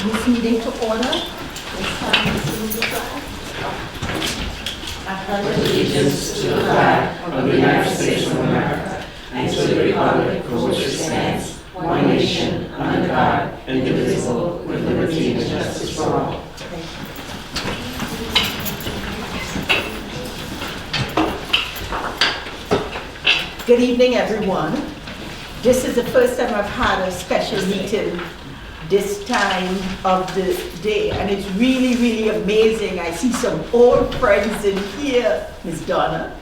This meeting to order. This time, this is the flag. I pledge Allegiance to the flag of the United States of America and to the republic for which it stands, one nation, under God, indivisible, with liberty and justice for all. Good evening, everyone. This is the first time I've had a special meeting this time of the day, and it's really, really amazing. I see some old friends in here. Miss Donna,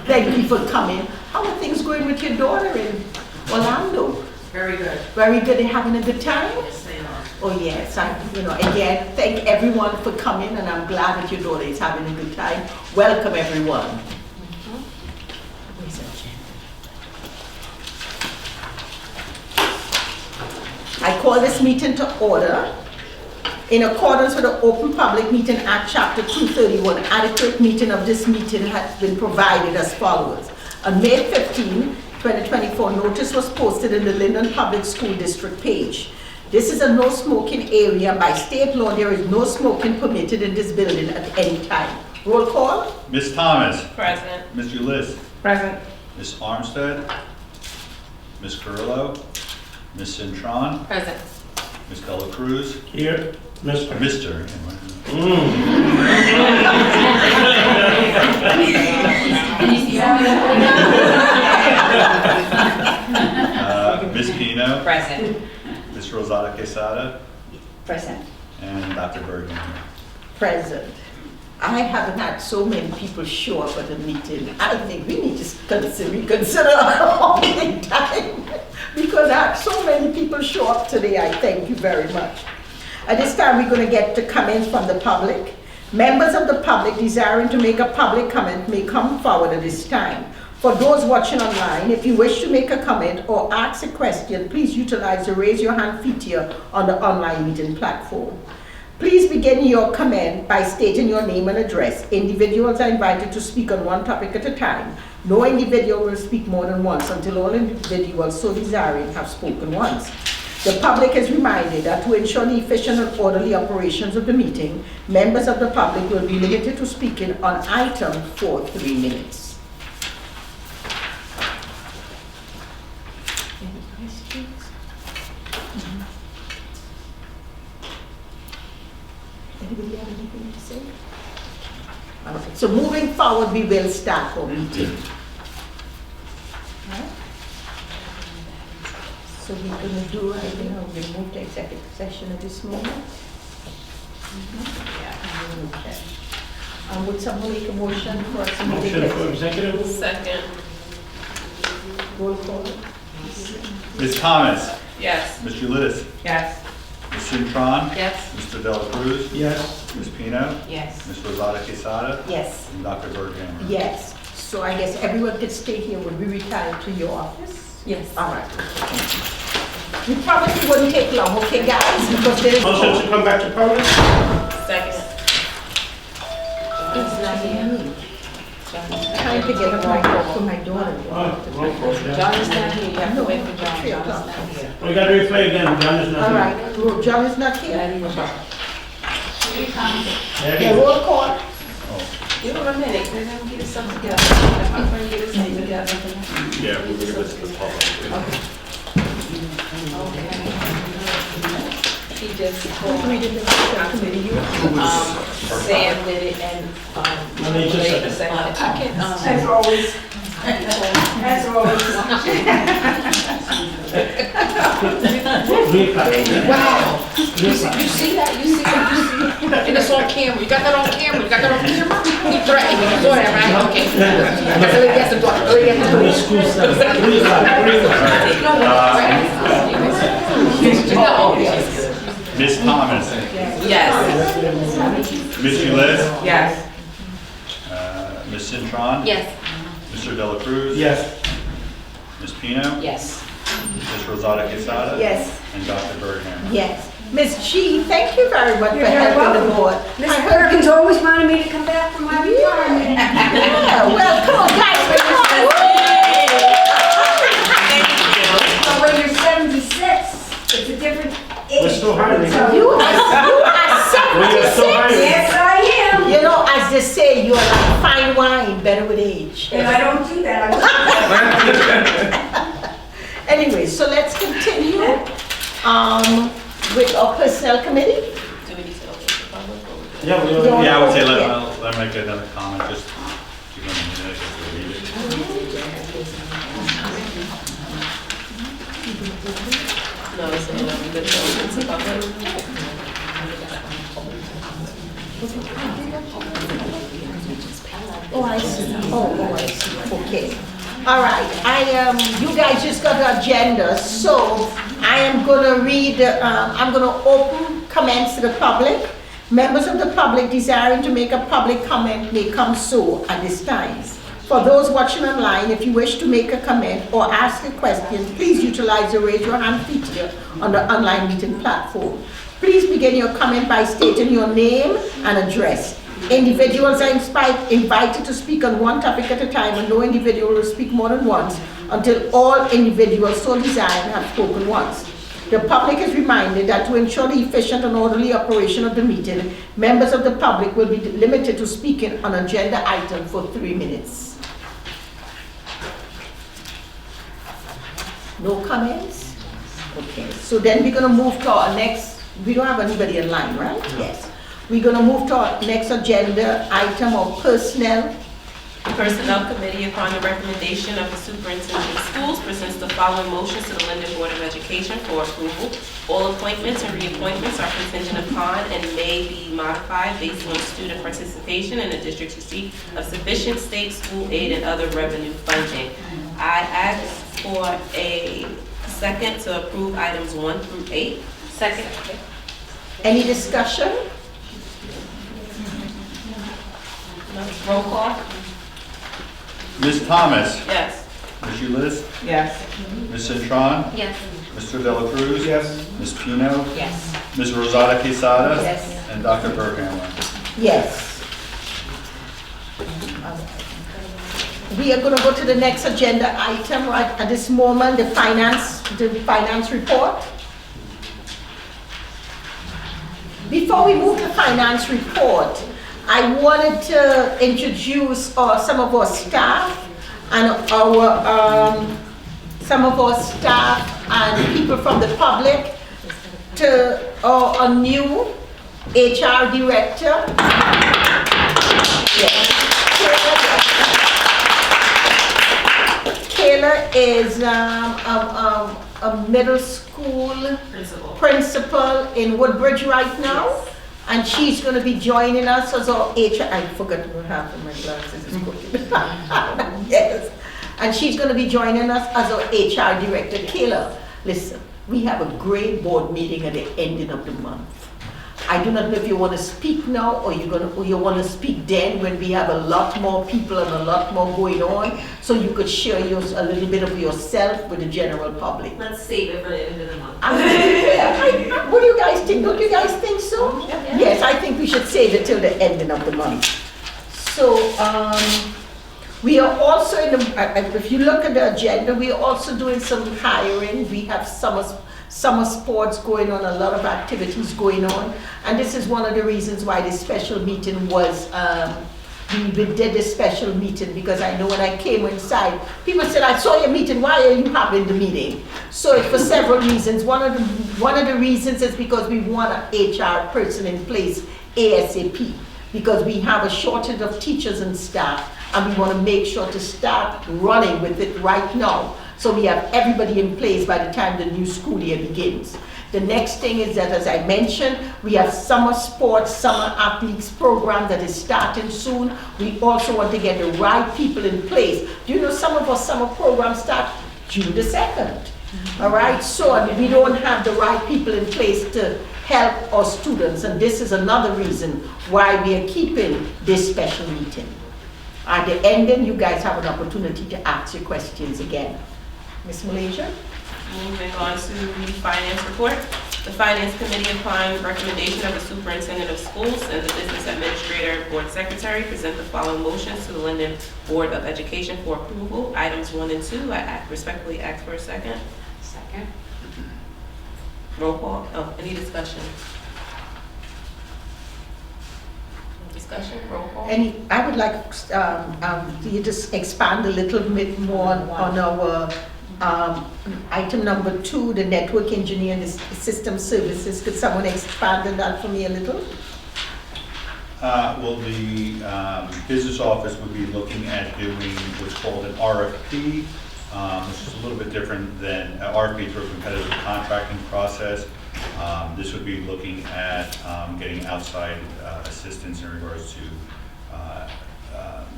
thank you for coming. How are things going with your daughter in Orlando? Very good. Very good. They're having a good time? Yes, they are. Oh yes, again, thank everyone for coming, and I'm glad that your daughter is having a good time. Welcome, everyone. Where's that, Jen? I call this meeting to order. In accordance with the Open Public Meeting Act, Chapter 231, adequate meeting of this meeting has been provided as follows. On May 15, 2024, notice was posted in the Linden Public School District page. This is a no smoking area. By state law, there is no smoking permitted in this building at any time. Roll call. Ms. Thomas. Present. Ms. Ulyss. Present. Ms. Armstead. Ms. Carrillo. Ms. Cintron. Present. Ms. Dela Cruz. Here, Mr. Mr. Ms. Pino. Present. Ms. Rosada Quesada. Present. And Dr. Bergen. Present. I haven't had so many people show up at the meeting. I think we need to reconsider our meeting time because I had so many people show up today. I thank you very much. At this time, we're going to get to comments from the public. Members of the public desiring to make a public comment may come forward at this time. For those watching online, if you wish to make a comment or ask a question, please utilize the raise your hand feature on the online meeting platform. Please begin your comment by stating your name and address. Individuals are invited to speak on one topic at a time. No individual will speak more than once until all individuals so desiring have spoken once. The public is reminded that to ensure the efficient and orderly operations of the meeting, members of the public will be limited to speaking on item for 3 minutes. Any questions? Anybody have anything to say? All right, so moving forward, we will start our meeting. All right? So we're going to do, we'll move to executive session at this moment. Okay. Would someone make a motion for us to meet Motion for executive? Second. Roll call. Ms. Thomas. Yes. Ms. Ulyss. Yes. Ms. Cintron. Yes. Mr. Dela Cruz. Yes. Ms. Pino. Yes. Ms. Rosada Quesada. Yes. And Dr. Bergen. Yes. So I guess everyone can stay here. Would we retire to your office? Yes. All right. We probably wouldn't take long, okay, guys? Because there is Motion to come back to public? Second. trying to get a mic off for my daughter. Roll call, John yeah. is not here. You have to wait for John. John is not here. We got to replay again, John is All not here. right, well, John is not here. Daddy was on. There Yeah, he is. roll call. Give him a minute. Let him get himself together. Let my friend get his name together. Yeah, we were listed as public. Okay. He just Who called. read it in the committee? You? Sam did it and, need just a Blake second. I can, As always. As always. Replay. Wow. You see that? You see that? And it's on camera. You got that on camera? You got that on camera? He threatened me. You saw that, right? Okay. So he has to do it. So he has to do The it. school side. Replay. Ms. Thomas. Yes. Ms. Ulyss. Yes. Ms. Cintron. Yes. Mr. Dela Cruz. Yes. Ms. Pino. Yes. Ms. Rosada Quesada. Yes. And Dr. Bergen. Yes. Ms. Chi, thank you very much for You're very helping the board. Miss Perkins always wanted me to come back from my retirement. Yeah, well, come on, guys, come on. So when you're 76, it's a different We're so high. You are We are so high. 76. Yes, I am. You know, as they say, you are like fine wine, better with age. And I don't do that. Anyway, so let's continue with our personnel committee. Do we need to open the public or? Yeah, we Yeah. are. Yeah, I would say Yeah. let me make another comment, just give them a minute to read it. No, it's good to open the public. Oh, I see. Oh, I see. Okay. All right. You guys just got the agenda, so I am gonna read. I'm gonna open comments to the public. Members of the public desiring to make a public comment may come so at this time. For those watching online, if you wish to make a comment or ask a question, please utilize the raise your hand feature on the online meeting platform. Please begin your comment by stating your name and address. Individuals are invited to speak on one topic at a time, and no individual will speak more than once until all individuals so desire have spoken once. The public is reminded that to ensure the efficient and orderly operation of the meeting, members of the public will be limited to speaking on agenda item for 3 minutes. No comments? Okay, so then we're gonna move to our next, we don't have anybody in line, right? Yes. We're gonna move to our next agenda item of personnel. The Personnel Committee, upon the recommendation of the Superintendent of Schools, presents the following motions to the Linden Board of Education for approval. All appointments and reappointments are contingent upon and may be modified based on student participation and the district's receipt of sufficient state, school aid, and other revenue funding. I ask for a second to approve items 1 through 8. Second. Any discussion? Roll call? Ms. Thomas, Yes. Ms. Ulyss, Yes. Ms. Cintron, Yes. Mr. Dela Cruz, Yes. Ms. Pino, Yes. Ms. Rosada Quesada, Yes. and Dr. Berghammer. Yes. We are gonna go to the next agenda item right at this moment, the finance report. Before we move to finance report, I wanted to introduce some of our staff and some of our staff and people from the public to our new HR director. Yes. Kayla is a middle school principal in Woodbridge right now, and she's going to be joining us as our HR. I forgot to have my glasses. It's crooked. Yes, and she's going to be joining us as our HR director. Kayla, listen, we have a great board meeting at the ending of the month. I do not know if you want to speak now or you want to speak then when we have a lot more people and a lot more going on, so you could share a little bit of yourself with the general public. Let's save it for the end of the month. What do you guys think? Don't you guys think so? Yeah. Yes, I think we should save it till the ending of the month. So we are also if you look at the agenda, we are also doing some hiring. We have summer sports going on, a lot of activities going on, and this is one of the reasons why this special meeting was, we did this special meeting, because I know when I came inside, people said, I saw your meeting, why are you having the meeting? So it's for several reasons. One of the reasons is because we want an HR person in place ASAP, because we have a shortage of teachers and staff, and we want to make sure to start running with it right now, so we have everybody in place by the time the new school year begins. The next thing is that, as I mentioned, we have summer sports, summer athletes program that is starting soon. We also want to get the right people in place. Do you know some of our summer programs start June the 2nd? All right, so we don't have the right people in place to help our students, and this is another reason why we are keeping this special meeting. At the ending, you guys have an opportunity to ask your questions again. Ms. Malaysia? Moving on to the finance report. The Finance Committee, upon recommendation of the Superintendent of Schools and the Business Administrator Board Secretary, present the following motions to the Linden Board of Education for approval. Items 1 and 2, I respectfully ask for a second. Second. Roll call. Oh, any discussion? No discussion, roll call. I would like you to expand a little bit more on our item number 2, the network engineer and the system services. Could someone expand on that for me a little? Well, the business office would be looking at doing what's called an RFP, which is a little bit different than RFP through a competitive contracting process. This would be looking at getting outside assistance in regards to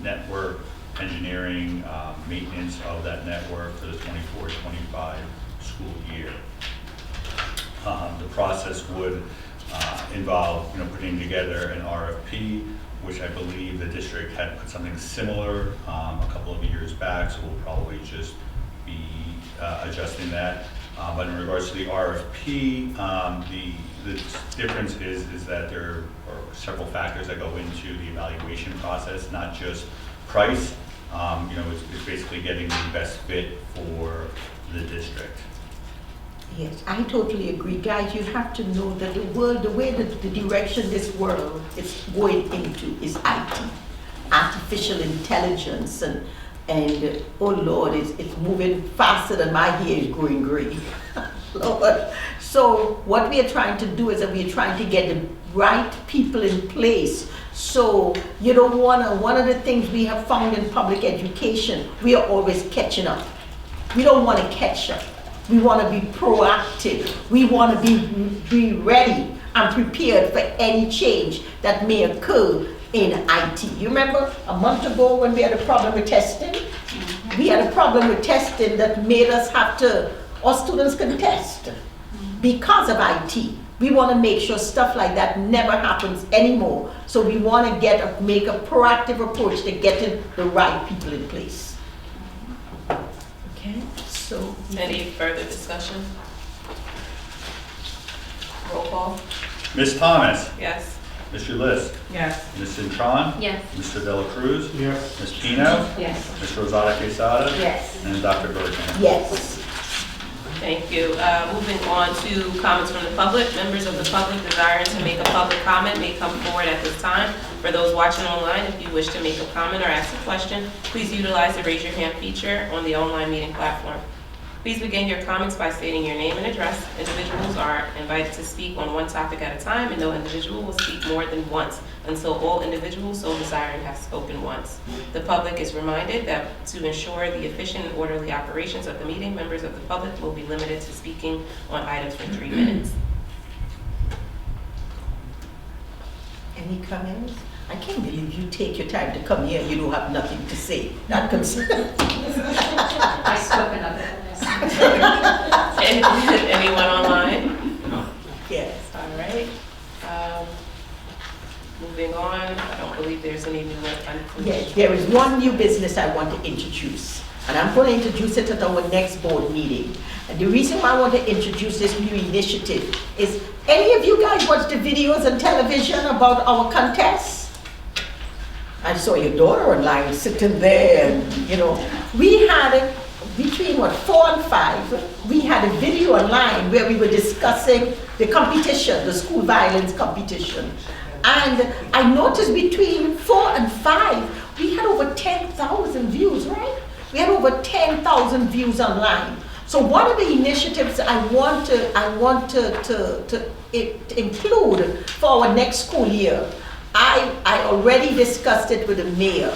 network engineering, maintenance of that network for the 24-25 school year. The process would involve, putting together an RFP, which I believe the district had put something similar a couple of years back, so we'll probably just be adjusting that. But in regards to the RFP, the difference is that there are several factors that go into the evaluation process, not just price. It's basically getting the best fit for the district. Yes, I totally agree. Guys, you have to know that the way that the direction this world is going into is IT, artificial intelligence, and oh Lord, it's moving faster than my hair is growing gray. Lord. So what we are trying to do is that we are trying to get the right people in place. So you don't want to, one of the things we have found in public education, we are always catching up. We don't want to catch up. We want to be proactive. We want to be ready and prepared for any change that may occur in IT. You remember a month ago when we had a problem with testing? We had a problem with testing that made us have to, our students couldn't test because of IT. We want to make sure stuff like that never happens anymore. So we want to make a proactive approach to getting the right people in place. Okay, so. Any further discussion? Roll call. Ms. Thomas, Yes. Mr. List, Yes. Ms. Cintron, Yes. Mr. Dela Cruz, Yes. Ms. Pino, Yes. Ms. Rosada Quesada, Yes. and Dr. Bergman. Yes. Thank you. Moving on to comments from the public. Members of the public desiring to make a public comment may come forward at this time. For those watching online, if you wish to make a comment or ask a question, please utilize the raise your hand feature on the online meeting platform. Please begin your comments by stating your name and address. Individuals are invited to speak on one topic at a time, and no individual will speak more than once until all individuals so desiring have spoken once. The public is reminded that to ensure the efficient and orderly operations of the meeting, members of the public will be limited to speaking on items for 3 minutes. Any comments? I can't believe you take your time to come here and you don't have nothing to say. Not concerned. I spoke another list. Anyone online? Yes. All right. Moving on, I don't believe there's any new unfinished. Yes, there is one new business I want to introduce, and I'm going to introduce it at our next board meeting. And the reason why I want to introduce this new initiative is, any of you guys watch the videos on television about our contests? I saw your daughter online sitting there, and we had between 4 and 5, we had a video online where we were discussing the competition, the school violence competition. And I noticed between 4 and 5, we had over 10,000 views, right? We had over 10,000 views online. So one of the initiatives I want to include for our next school year, I already discussed it with the mayor.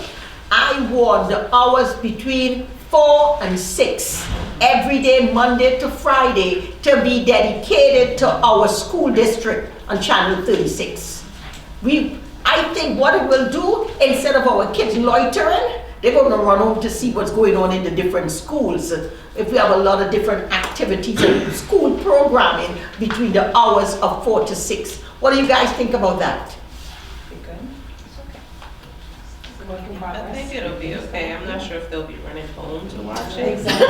I want the hours between 4 and 6 every day, Monday to Friday, to be dedicated to our school district on Channel 36. I think what it will do, instead of our kids loitering, they're going to run home to see what's going on in the different schools. If we have a lot of different activities and school programming between the hours of 4 to 6. What do you guys think about that? I think it'll be okay. I'm not sure if they'll be running home to watch it. Exactly.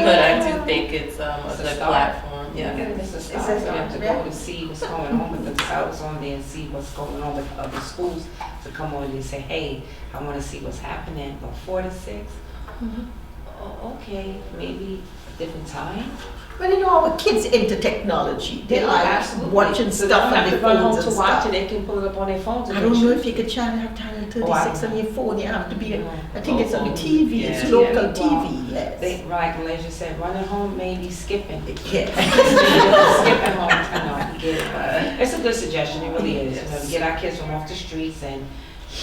But I do think it's a good platform. Yeah. It's a start. You have to go to see what's going on with themselves on there and see what's going on with other schools, to come on and say, hey, I want to see what's happening from 4 to 6 Oh, okay, maybe a different time? Well, you know, our kids into technology. They like Absolutely. watching So stuff they on don't their have to run home phones and to watch stuff. it, they can pull it up on their phones. and I don't watch know it. if you could channel have channel Oh, I 36 don't on your phone. You have to be, No. I think it's on the Oh, TV. It's yeah. local Yeah, well, TV, yes. They, like Leisure said, running home, maybe skipping. Yeah. Skipping home, I know, I get it, but it's a good suggestion, it really is, you know, to get our kids from off the streets and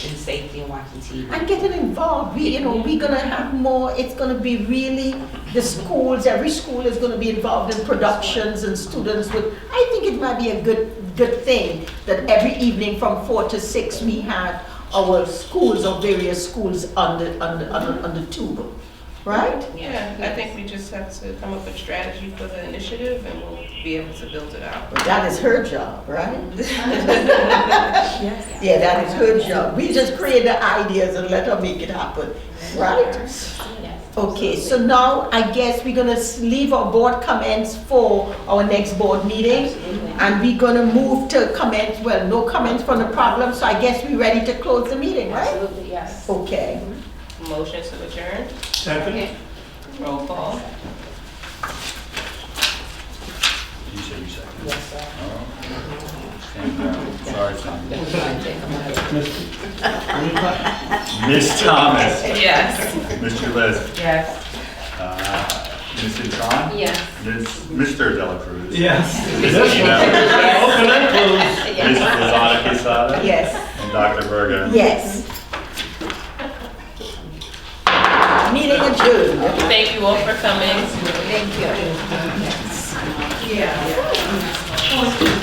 in safety and watching TV. And getting involved, we're gonna have more, it's gonna be really, the schools, every school is gonna be involved in productions and students with, I think it might be a good thing that every evening from 4 to 6, we have our schools or various schools on the tube, right? Yeah, I think we just have to come up with strategy for the initiative and we'll be able to build it out. But that is her job, right? Yeah, that is her job. We just create the ideas and let her make it happen, right? Okay, so now I guess we're gonna leave our board comments for our next board meeting. Absolutely. And we're gonna move to comments, well, no comments from the problem, so I guess we're ready to close the meeting, right? Absolutely, yes. Okay. Motion to adjourn, Second? roll call. You said you second. Yes, sir. And, sorry, son. Mr. Ms. Thomas, Yes. Mr. Liz, Yes. Mrs. Tron? Yes. Mr. Dela Cruz? Yes. Yes. Open and close. Ms. Lozada Quesada? Yes. And Dr. Berger? Yes. Meeting adjourned. Thank you all for coming. Thank you. Yeah.